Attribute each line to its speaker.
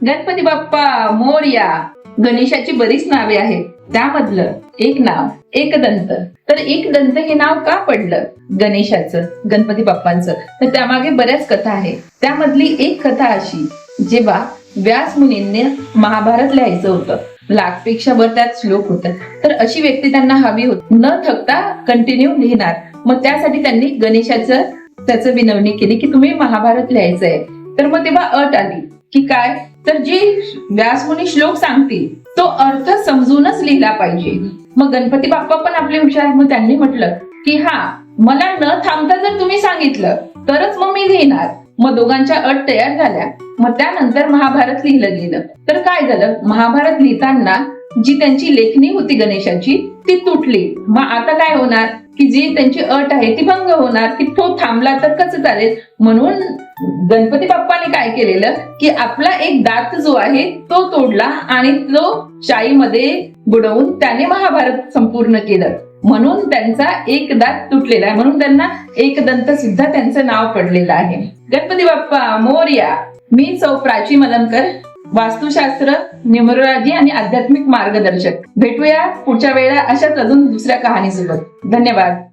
Speaker 1: गणपती बाप्पा मोरया. गणेशाची बरीच नावे आहेत, त्यामधलं एक नाव एकदंत. तर एकदंत हे नाव का पडलं गणेशाचं, गणपती बाप्पांचं? तर त्यामागे बऱ्याच कथा आहेत. त्यामधली एक कथा अशी, जेव्हा व्यास मुनींनी महाभारत लिहायचं होतं, लाखपेक्षा वर त्यात श्लोक होत, तर अशी व्यक्ती त्यांना हवी होती, न थकता कंटिन्यू लिहिणार. मग त्यासाठी त्यांनी त्याचं विनवणी केली की तुम्ही महाभारत लिहायचंय. तर मग तेव्हा अट आली की काय, तर जे व्यासमुनी श्लोक सांगतील तो अर्थ समजूनच लिहिला पाहिजे. मग गणपती बाप्पा पण आपले हुशार, मग त्यांनी म्हटलं की हा, मला न थांबता जर तुम्ही सांगितलं तरच मग मी लिहिणार. मग दोघांच्या अट तयार झाल्या. मग त्यानंतर महाभारत लिहिलं गेलं. तर काय झालं, महाभारत लिहिताना जी त्यांची लेखणी होती गणेशाची ती तुटली. मग आता काय होणार की जी त्यांची अट आहे ती भंग होणार, की तो थांबला तर कसं चालेल. म्हणून गणपती बाप्पाने काय केलेलं की आपला एक दात जो आहे तो तोडला आणि तो शाईमध्ये बुडवून त्याने महाभारत संपूर्ण केलं. म्हणून त्यांचा एक दात तुटलेला आहे, म्हणून त्यांना एकदंत सुद्धा त्यांचं नाव पडलेलं आहे. गणपती बाप्पा मोरया. मी सौ प्राची मलमकर, वास्तुशास्त्र, न्यूमरोलॉजी आणि आध्यात्मिक मार्गदर्शक. भेटूया पुढच्या वेळेला अशाच अजून दुसऱ्या कहाणीसोबत. धन्यवाद.